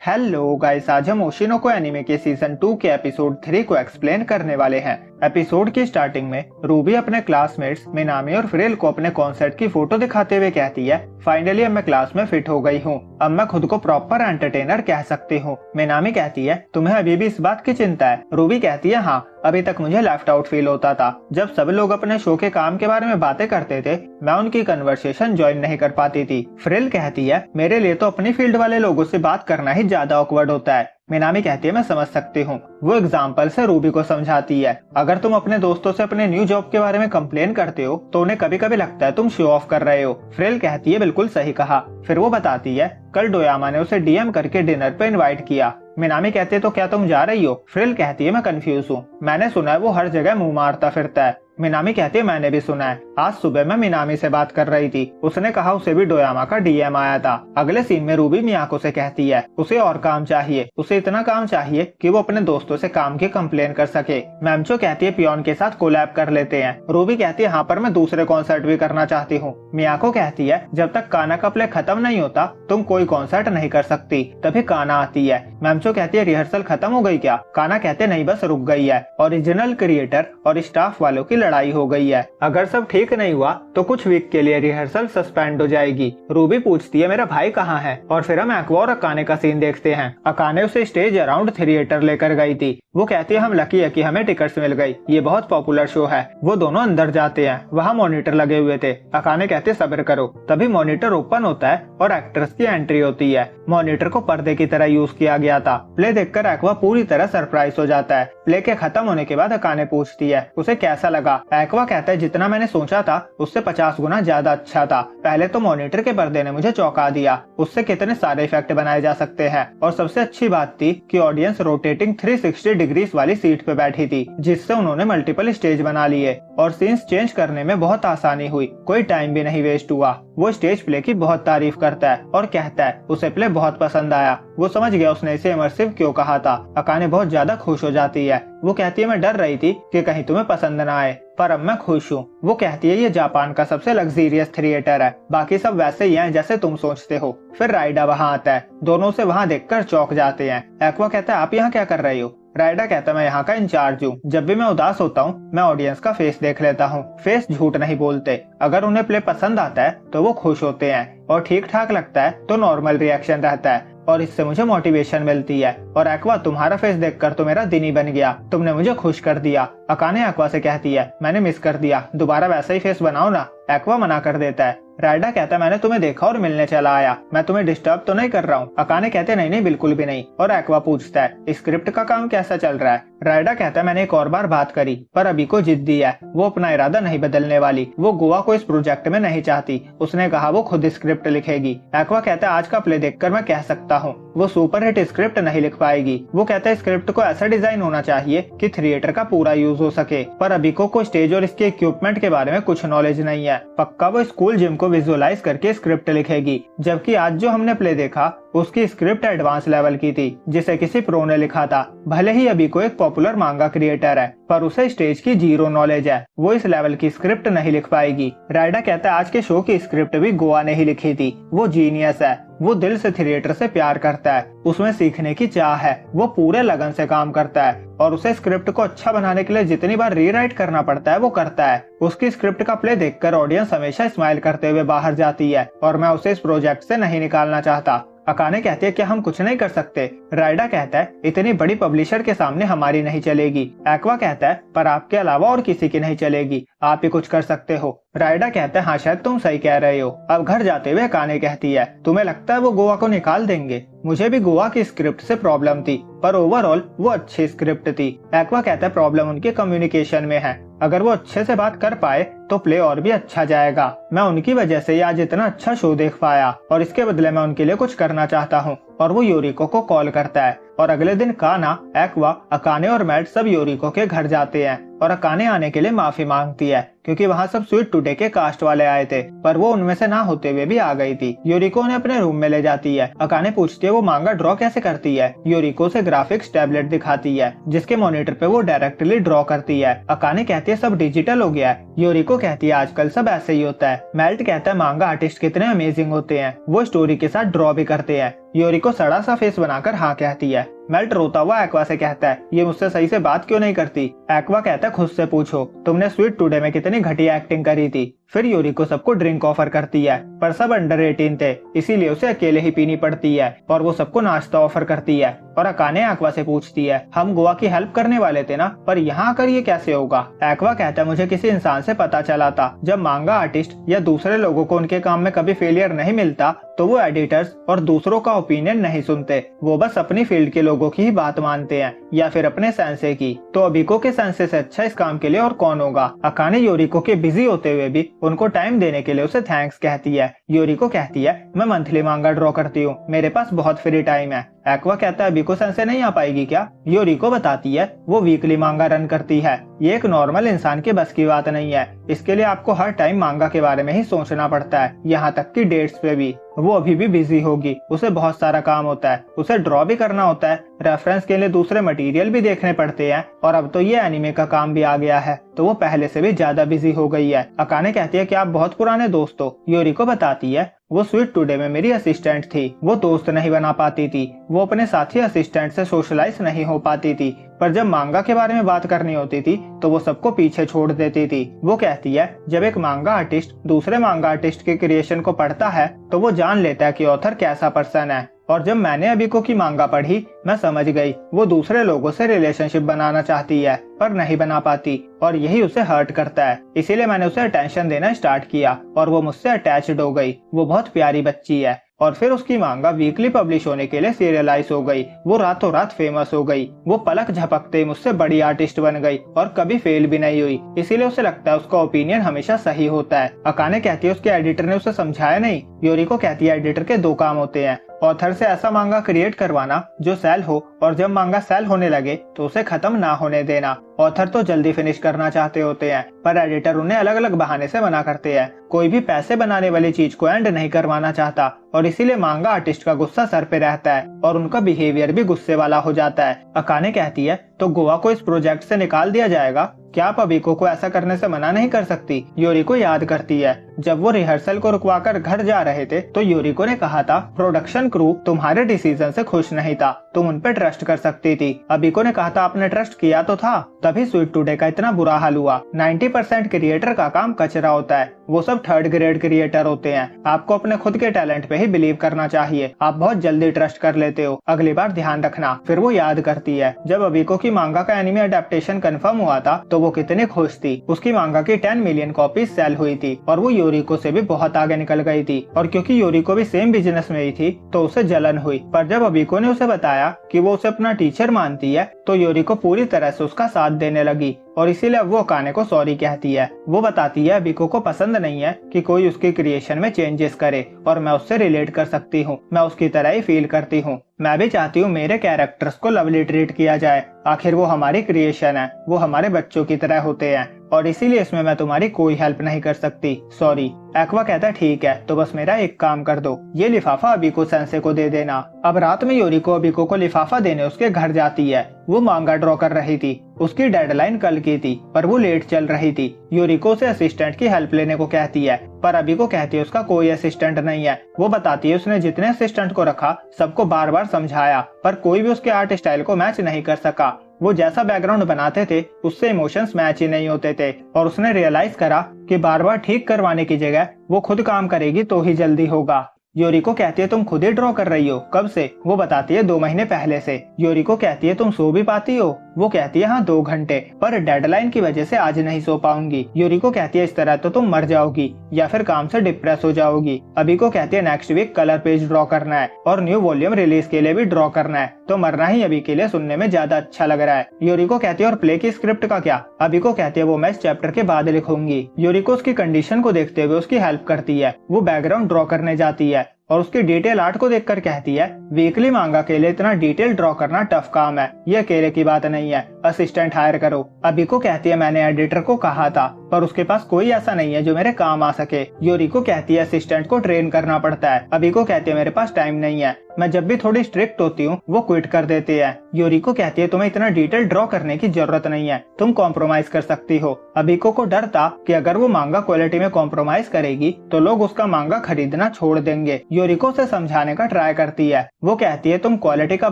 Hello guys, आज हम ओशिनोको anime के सीजन 2 के एपिसोड 3 को एक्सप्लेन करने वाले हैं। एपिसोड की स्टार्टिंग में रूबी अपने क्लासमेट्स मिनामी और फ्रिल को अपने कॉन्सर्ट की फोटो दिखाते हुए कहती है, फाइनली अब मैं क्लास में फिट हो गई हूँ, अब मैं खुद को प्रॉपर एंटरटेनर कह सकती हूँ। मिनामी कहती है, तुम्हें अभी भी इस बात की चिंता है? रूबी कहती है, हाँ, अभी तक मुझे लेफ्ट आउट फील होता था। जब सब लोग अपने शो के काम के बारे में बातें करते थे, मैं उनकी कन्वर्सेशन ज्वाइन नहीं कर पाती थी। फ्रिल कहती है, मेरे लिए तो अपनी फील्ड वाले लोगों से बात करना ही ज्यादा ऑकवर्ड होता है। मिनामी कहती है, मैं समझ सकती हूँ। वो एग्जाम्पल से रूबी को समझाती है, अगर तुम अपने दोस्तों से अपने न्यू जॉब के बारे में कंप्लेन करते हो तो उन्हें कभी कभी लगता है तुम शो ऑफ कर रहे हो। फ्रिल कहती है, बिल्कुल सही कहा। फिर वो बताती है, कल डोयामा ने उसे डीएम करके डिनर पे इनवाइट किया। मिनामी कहती है, तो क्या तुम जा रही हो? फ्रिल कहती है, मैं कंफ्यूज हूँ, मैंने सुना है वो हर जगह मुंह मारता फिरता है। मिनामी कहती है, मैंने भी सुना है। आज सुबह मैं मिनामी से बात कर रही थी, उसने कहा उसे भी डोयामा का डीएम आया था। अगले सीन में रूबी मियाको से कहती है, उसे और काम चाहिए, उसे इतना काम चाहिए कि वो अपने दोस्तों से काम की कंप्लेन कर सके। मैमचो कहती है, पियोन के साथ कोलैब कर लेते हैं। रूबी कहती है, हाँ, पर मैं दूसरे कॉन्सर्ट भी करना चाहती हूँ। मियाको कहती है, जब तक काना का प्ले खत्म नहीं होता तुम कोई कॉन्सर्ट नहीं कर सकती। तभी काना आती है। मैमचो कहती है, रिहर्सल खत्म हो गई क्या? काना कहते नहीं, बस रुक गई है। ओरिजिनल क्रिएटर और स्टाफ वालों की लड़ाई हो गई है, अगर सब ठीक नहीं हुआ तो कुछ वीक के लिए रिहर्सल सस्पेंड हो जाएगी। रूबी पूछती है, मेरा भाई कहाँ है? और फिर हम एक्वा और अकाने का सीन देखते हैं। अकाने उसे स्टेज अराउंड थिएटर लेकर गई थी। वो कहती है, हम लकी है कि हमें टिकट्स मिल गई, ये बहुत पॉपुलर शो है। वो दोनों अंदर जाते हैं, वहाँ मॉनिटर लगे हुए थे। अकाने कहते, सब्र करो। तभी मॉनिटर ओपन होता है और एक्ट्रेस की एंट्री होती है। मॉनिटर को पर्दे की तरह यूज किया गया था। प्ले देखकर एक्वा पूरी तरह सरप्राइज हो जाता है। प्ले के खत्म होने के बाद अकाने पूछती है, उसे कैसा लगा? एक्वा कहता है, जितना मैंने सोचा था उससे 50 गुना ज्यादा अच्छा था। पहले तो मॉनिटर के पर्दे ने मुझे चौंका दिया, उससे कितने सारे इफेक्ट बनाए जा सकते हैं। और सबसे अच्छी बात थी कि ऑडियंस रोटेटिंग 360 डिग्रीज वाली सीट पे बैठी थी, जिससे उन्होंने मल्टीपल स्टेज बना लिए और सीन्स चेंज करने में बहुत आसानी हुई, कोई टाइम भी नहीं वेस्ट हुआ। वो स्टेज प्ले की बहुत तारीफ करता है और कहता है उसे प्ले बहुत पसंद आया। वो समझ गया उसने इसे इमर्सिव क्यों कहा था। अकाने बहुत ज्यादा खुश हो जाती है। वो कहती है, मैं डर रही थी कि कहीं तुम्हें पसंद ना आए, पर अब मैं खुश हूँ। वो कहती है, ये जापान का सबसे लग्जरियस थिएटर है, बाकी सब वैसे ही हैं जैसे तुम सोचते हो। फिर राइडा वहाँ आता है, दोनों से वहाँ देखकर चौंक जाते हैं। एक्वा कहता है, आप यहाँ क्या कर रही हो? राइडा कहता है, मैं यहाँ का इंचार्ज हूँ, जब भी मैं उदास होता हूँ मैं ऑडियंस का फेस देख लेता हूँ। फेस झूठ नहीं बोलते, अगर उन्हें प्ले पसंद आता है तो वो खुश होते हैं और ठीक ठाक लगता है तो नॉर्मल रिएक्शन रहता है और इससे मुझे मोटिवेशन मिलती है। और एक्वा, तुम्हारा फेस देखकर तो मेरा दिन ही बन गया, तुमने मुझे खुश कर दिया। अकाने एक्वा से कहती है, मैंने मिस कर दिया, दोबारा वैसा ही फेस बनाओ ना। एक्वा मना कर देता है। राइडा कहता है, मैंने तुम्हें देखा और मिलने चला आया, मैं तुम्हें डिस्टर्ब तो नहीं कर रहा हूँ? अकाने कहते, नहीं नहीं, बिल्कुल भी नहीं। और एक्वा पूछता है, स्क्रिप्ट का काम कैसा चल रहा है? राइडा कहता है, मैंने एक और बार बात करी, पर अभी को जिद्दी है, वो अपना इरादा नहीं बदलने वाली। वो गोवा को इस प्रोजेक्ट में नहीं चाहती, उसने कहा वो खुद स्क्रिप्ट लिखेगी। एक्वा कहता है, आज का प्ले देखकर मैं कह सकता हूँ वो सुपरहिट स्क्रिप्ट नहीं लिख पाएगी। वो कहता है, स्क्रिप्ट को ऐसा डिजाइन होना चाहिए कि थिएटर का पूरा यूज हो सके, पर अभी को स्टेज और इसके इक्विपमेंट के बारे में कुछ नॉलेज नहीं है। पक्का वो स्कूल जिम को विजुअलाइज करके स्क्रिप्ट लिखेगी। जबकि आज जो हमने प्ले देखा उसकी स्क्रिप्ट एडवांस लेवल की थी, जिसे किसी प्रो ने लिखा था। भले ही अभी को एक पॉपुलर मांगा क्रिएटर है, पर उसे स्टेज की जीरो नॉलेज है, वो इस लेवल की स्क्रिप्ट नहीं लिख पाएगी। राइडा कहता है, आज के शो की स्क्रिप्ट भी गोवा ने ही लिखी थी, वो जीनियस है, वो दिल से थिएटर से प्यार करता है, उसमें सीखने की चाह है, वो पूरे लगन से काम करता है और उसे स्क्रिप्ट को अच्छा बनाने के लिए जितनी बार रीराइट करना पड़ता है वो करता है। उसकी स्क्रिप्ट का प्ले देखकर ऑडियंस हमेशा स्माइल करते हुए बाहर जाती है और मैं उसे इस प्रोजेक्ट से नहीं निकालना चाहता। अकाने कहती है, क्या हम कुछ नहीं कर सकते? राइडा कहता है, इतनी बड़ी पब्लिशर के सामने हमारी नहीं चलेगी। एक्वा कहता है, पर आपके अलावा और किसी की नहीं चलेगी, आप ही कुछ कर सकते हो। राइडा कहता है, हाँ, शायद तुम सही कह रहे हो। अब घर जाते हुए अकाने कहती है, तुम्हें लगता है वो गोवा को निकाल देंगे? मुझे भी गोवा की स्क्रिप्ट से प्रॉब्लम थी, पर ओवरऑल वो अच्छी स्क्रिप्ट थी। एक्वा कहता है, प्रॉब्लम उनके कम्युनिकेशन में है, अगर वो अच्छे से बात कर पाए तो प्ले और भी अच्छा जाएगा। मैं उनकी वजह से आज इतना अच्छा शो देख पाया और इसके बदले मैं उनके लिए कुछ करना चाहता हूँ। और वो योरिको को कॉल करता है और अगले दिन काना, एक्वा, अकाने और मैट सब योरिको के घर जाते हैं। और अकाने आने के लिए माफी मांगती है क्योंकि वहाँ सब स्वीट टुडे के कास्ट वाले आए थे, पर वो उनमें से ना होते हुए भी आ गई थी। यूरिको उन्हें अपने रूम में ले जाती है। अकाने पूछती है वो मांगा ड्रॉ कैसे करती है। यूरिको उसे ग्राफिक्स टैबलेट दिखाती है जिसके मॉनिटर पे वो डायरेक्टली ड्रॉ करती है। अकाने कहती है सब डिजिटल हो गया है। यूरिको कहती है आजकल सब ऐसे ही होता है। मेल्ट कहता है मांगा आर्टिस्ट कितने अमेजिंग होते हैं, वो स्टोरी के साथ ड्रॉ भी करते हैं। यूरिको सड़ा सा फेस बनाकर हाँ कहती है। मेल्ट रोता हुआ एक्वा से कहता है ये मुझसे सही से बात क्यों नहीं करती। एक्वा कहता है खुद से पूछो, तुमने स्वीट टुडे में कितनी घटिया एक्टिंग करी थी। फिर यूरिको सबको ड्रिंक ऑफर करती है, पर सब अंडर 18 थे इसीलिए उसे अकेले ही पीनी पड़ती है, और वो सबको नाश्ता ऑफर करती है। और अकाने एक्वा से पूछती है हम गोवा की हेल्प करने वाले थे ना, पर यहाँ आकर ये कैसे होगा। एक्वा कहता है मुझे किसी इंसान से पता चला था जब मांगा आर्टिस्ट या दूसरे लोगों को उनके काम में कभी फेलियर नहीं मिलता तो वो एडिटर्स और दूसरों का ओपिनियन नहीं सुनते, वो बस अपनी फील्ड के लोगों की ही बात मानते हैं या फिर अपने सेंसे की। तो अबिको के सेंसे से अच्छा इस काम के लिए और कौन होगा। अकाने यूरिको के बिजी होते हुए भी उनको टाइम देने के लिए उसे थैंक्स कहती है। यूरिको कहती है मैं मंथली मांगा ड्रॉ करती हूँ, मेरे पास बहुत फ्री टाइम है। एक्वा कहता है अबिको सेंसे नहीं आ पाएगी क्या। यूरिको बताती है वो वीकली मांगा रन करती है, ये एक नॉर्मल इंसान के बस की बात नहीं है, इसके लिए आपको हर टाइम मांगा के बारे में ही सोचना पड़ता है, यहाँ तक कि डेट्स पे भी। वो अभी भी बिजी होगी, उसे बहुत सारा काम होता है, उसे ड्रॉ भी करना होता है, रेफरेंस के लिए दूसरे मटेरियल भी देखने पड़ते हैं, और अब तो ये एनिमे का काम भी आ गया है तो वो पहले से भी ज्यादा बिजी हो गई है। अकाने कहती है कि आप बहुत पुराने दोस्त हो। यूरिको बताती है वो स्वीट टुडे में मेरी असिस्टेंट थी, वो दोस्त नहीं बना पाती थी, वो अपने साथी असिस्टेंट से सोशलाइज नहीं हो पाती थी, पर जब मांगा के बारे में बात करनी होती थी तो वो सबको पीछे छोड़ देती थी। वो कहती है जब एक मांगा आर्टिस्ट दूसरे मांगा आर्टिस्ट के क्रिएशन को पढ़ता है तो वो जान लेता है कि ऑथर कैसा पर्सन है, और जब मैंने अबिको की मांगा पढ़ी मैं समझ गई वो दूसरे लोगों से रिलेशनशिप बनाना चाहती है पर नहीं बना पाती, और यही उसे हर्ट करता है, इसीलिए मैंने उसे अटेंशन देना स्टार्ट किया और वो मुझसे अटैच्ड हो गई। वो बहुत प्यारी बच्ची है। और फिर उसकी मांगा वीकली पब्लिश होने के लिए सीरियलाइज हो गई, वो रातों रात फेमस हो गई, वो पलक झपकते मुझसे बड़ी आर्टिस्ट बन गई और कभी फेल भी नहीं हुई, इसीलिए उसे लगता है उसका ओपिनियन हमेशा सही होता है। अकाने कहती है उसके एडिटर ने उसे समझाया नहीं। यूरिको कहती है एडिटर के दो काम होते हैं, ऑथर से ऐसा मांगा क्रिएट करवाना जो सेल हो, और जब मांगा सेल होने लगे तो उसे खत्म ना होने देना। ऑथर तो जल्दी फिनिश करना चाहते होते हैं पर एडिटर उन्हें अलग अलग बहाने से मना करते हैं। कोई भी पैसे बनाने वाली चीज को एंड नहीं करवाना चाहता और इसीलिए मांगा आर्टिस्ट का गुस्सा सर पे रहता है और उनका बिहेवियर भी गुस्से वाला हो जाता है। अकाने कहती है तो गोवा को इस प्रोजेक्ट से निकाल दिया जाएगा, क्या आप अबिको को ऐसा करने से मना नहीं कर सकती। यूरिको याद करती है जब वो रिहर्सल को रुकवाकर घर जा रहे थे तो यूरिको ने कहा था प्रोडक्शन क्रू तुम्हारे डिसीजन से खुश नहीं था, तुम उन पे ट्रस्ट कर सकती थी। अबिको ने कहा था आपने ट्रस्ट किया तो था, तभी स्वीट टुडे का इतना बुरा हाल हुआ। 90% क्रिएटर का काम कचरा होता है, वो सब थर्ड ग्रेड क्रिएटर होते हैं। आपको अपने खुद के टैलेंट पे ही बिलीव करना चाहिए, आप बहुत जल्दी ट्रस्ट कर लेते हो, अगली बार ध्यान रखना। फिर वो याद करती है जब अबिको की मांगा का एनिमे अडेप्टेशन कंफर्म हुआ था तो वो कितनी खुश थी। उसकी मांगा की 10 मिलियन कॉपीज सेल हुई थी और वो यूरिको से भी बहुत आगे निकल गई थी, और क्योंकि यूरिको भी सेम बिजनेस में ही थी तो उसे जलन हुई। पर जब अबिको ने उसे बताया कि वो उसे अपना टीचर मानती है तो यूरिको पूरी तरह से उसका साथ देने लगी, और इसीलिए वो अकाने को सॉरी कहती है। वो बताती है अबिको को पसंद नहीं है कि कोई उसके क्रिएशन में चेंजेस करे, और मैं उससे रिलेट कर सकती हूँ, मैं उसकी तरह ही फील करती हूँ। मैं भी चाहती हूँ मेरे कैरेक्टर्स को लवली ट्रीट किया जाए, आखिर वो हमारी क्रिएशन है, वो हमारे बच्चों की तरह होते हैं, और इसीलिए इसमें मैं तुम्हारी कोई हेल्प नहीं कर सकती, सॉरी। एक्वा कहता है ठीक है तो बस मेरा एक काम कर दो, ये लिफाफा अबिको सेंसे को दे देना। अब रात में यूरिको अबिको को लिफाफा देने उसके घर जाती है। वो मांगा ड्रॉ कर रही थी, उसकी डेडलाइन कल की थी पर वो लेट चल रही थी। यूरिको से असिस्टेंट की हेल्प लेने को कहती है पर अबिको कहती है उसका कोई असिस्टेंट नहीं है। वो बताती है उसने जितने असिस्टेंट को रखा सबको बार बार समझाया पर कोई भी उसके आर्ट स्टाइल को मैच नहीं कर सका। वो जैसा बैकग्राउंड बनाते थे उससे इमोशंस मैच ही नहीं होते थे, और उसने रियलाइज करा कि बार बार ठीक करवाने की जगह वो खुद काम करेगी तो ही जल्दी होगा। यूरिको कहती है तुम खुद ही ड्रॉ कर रही हो, कब से? वो बताती है 2 महीने पहले से। यूरिको कहती है तुम सो भी पाती हो? वो कहती है हाँ 2 घंटे, पर डेडलाइन की वजह से आज नहीं सो पाऊंगी। यूरिको कहती है इस तरह तो तुम मर जाओगी या फिर काम से डिप्रेस हो जाओगी। अबिको कहती है next week colour page draw करना है और न्यू वॉल्यूम रिलीज के लिए भी ड्रॉ करना है, तो मरना ही अभी के लिए सुनने में ज्यादा अच्छा लग रहा है। यूरिको कहती है और प्ले की स्क्रिप्ट का क्या? अबिको कहती है वो मैं इस चैप्टर के बाद लिखूंगी। यूरिको उसकी कंडीशन को देखते हुए उसकी हेल्प करती है। वो बैकग्राउंड ड्रॉ करने जाती है और उसकी डिटेल आर्ट को देखकर कहती है, वीकली मांगा के लिए इतना डिटेल ड्रॉ करना टफ काम है, ये अकेले की बात नहीं है, असिस्टेंट हायर करो। अबिको कहती है, मैंने एडिटर को कहा था पर उसके पास कोई ऐसा नहीं है जो मेरे काम आ सके। योरिको कहती है, असिस्टेंट को ट्रेन करना पड़ता है। अबिको कहती है, मेरे पास टाइम नहीं है, मैं जब भी थोड़ी स्ट्रिक्ट होती हूँ वो क्विट कर देती है। योरिको कहती है, तुम्हें इतना डिटेल ड्रॉ करने की जरूरत नहीं है, तुम कॉम्प्रोमाइज कर सकती हो। अबिको को डर था कि अगर वो मांगा क्वालिटी में कॉम्प्रोमाइज करेगी तो लोग उसका मांगा खरीदना छोड़ देंगे। योरिको से समझाने का ट्राई करती है। वो कहती है, तुम क्वालिटी का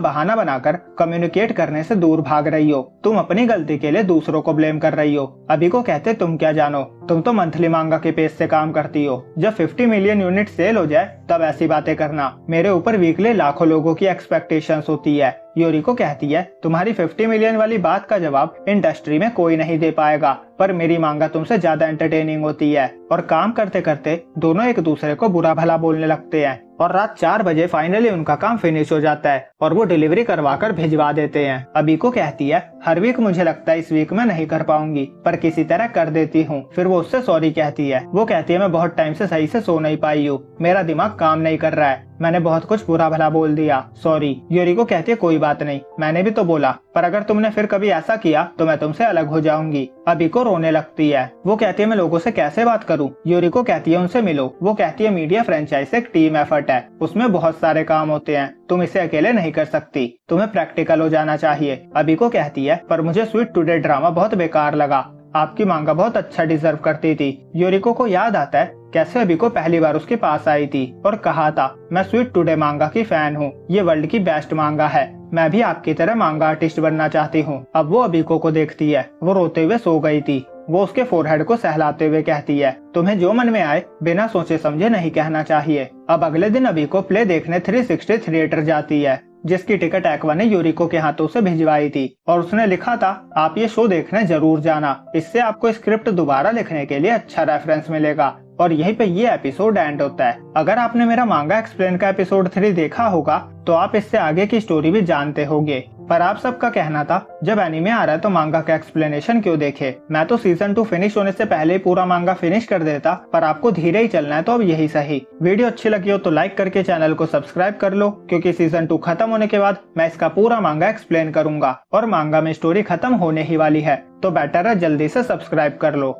बहाना बनाकर कम्युनिकेट करने से दूर भाग रही हो, तुम अपनी गलती के लिए दूसरों को ब्लेम कर रही हो। अबिको कहते, तुम क्या जानो, तुम तो मंथली मांगा के पेज से काम करती हो, जब 50 मिलियन यूनिट सेल हो जाए तब ऐसी बातें करना, मेरे ऊपर वीकली लाखों लोगों की एक्सपेक्टेशंस होती है। योरिको कहती है, तुम्हारी 50 मिलियन वाली बात का जवाब इंडस्ट्री में कोई नहीं दे पाएगा, पर मेरी मांगा तुमसे ज्यादा एंटरटेनिंग होती है। और काम करते करते दोनों एक दूसरे को बुरा भला बोलने लगते हैं और रात 4 बजे फाइनली उनका काम फिनिश हो जाता है और वो डिलीवरी करवाकर भिजवा देते हैं। अबिको कहती है, हर वीक मुझे लगता है इस वीक में नहीं कर पाऊंगी पर किसी तरह कर देती हूँ। फिर वो उससे सॉरी कहती है। वो कहती है, मैं बहुत टाइम से सही से सो नहीं पाई हूँ, मेरा दिमाग काम नहीं कर रहा है, मैंने बहुत कुछ बुरा भला बोल दिया, सॉरी। योरिको कहती है, कोई बात नहीं, मैंने भी तो बोला, पर अगर तुमने फिर कभी ऐसा किया तो मैं तुमसे अलग हो जाऊंगी। अबिको रोने लगती है। वो कहती है, मैं लोगों से कैसे बात करूं? योरिको कहती है, उनसे मिलो। वो कहती है, मीडिया फ्रेंचाइज एक टीम एफर्ट है, उसमें बहुत सारे काम होते हैं, तुम इसे अकेले नहीं कर सकती, तुम्हें प्रैक्टिकल हो जाना चाहिए। अबिको कहती है, पर मुझे स्वीट टुडे ड्रामा बहुत बेकार लगा, आपकी मांगा बहुत अच्छा डिजर्व करती थी। योरिको को याद आता है कैसे अबिको पहली बार उसके पास आई थी और कहा था, मैं स्वीट टुडे मांगा की फैन हूँ, ये वर्ल्ड की बेस्ट मांगा है, मैं भी आपकी तरह मांगा आर्टिस्ट बनना चाहती हूँ। अब वो अबिको को देखती है, वो रोते हुए सो गई थी। वो उसके फोरहेड को सहलाते हुए कहती है, तुम्हें जो मन में आए बिना सोचे समझे नहीं कहना चाहिए। अब अगले दिन अबिको प्ले देखने 360 थिएटर जाती है, जिसकी टिकट एक्वा ने योरिको के हाथों से भिजवाई थी और उसने लिखा था, आप ये शो देखने जरूर जाना, इससे आपको स्क्रिप्ट दोबारा लिखने के लिए अच्छा रेफरेंस मिलेगा। और यहीं पे ये एपिसोड एंड होता है। अगर आपने मेरा मांगा एक्सप्लेन का एपिसोड 3 देखा होगा तो आप इससे आगे की स्टोरी भी जानते होंगे, पर आप सबका कहना था जब एनीमे आ रहा है तो मांगा का एक्सप्लेनेशन क्यों देखे। मैं तो सीजन 2 फिनिश होने से पहले ही पूरा मांगा फिनिश कर देता, पर आपको धीरे ही चलना है तो अब यही सही। वीडियो अच्छी लगी हो तो लाइक करके चैनल को सब्सक्राइब कर लो, क्योंकि सीजन 2 खत्म होने के बाद मैं इसका पूरा मांगा एक्सप्लेन करूंगा और मांगा में स्टोरी खत्म होने ही वाली है, तो बेटर है जल्दी से सब्सक्राइब कर लो।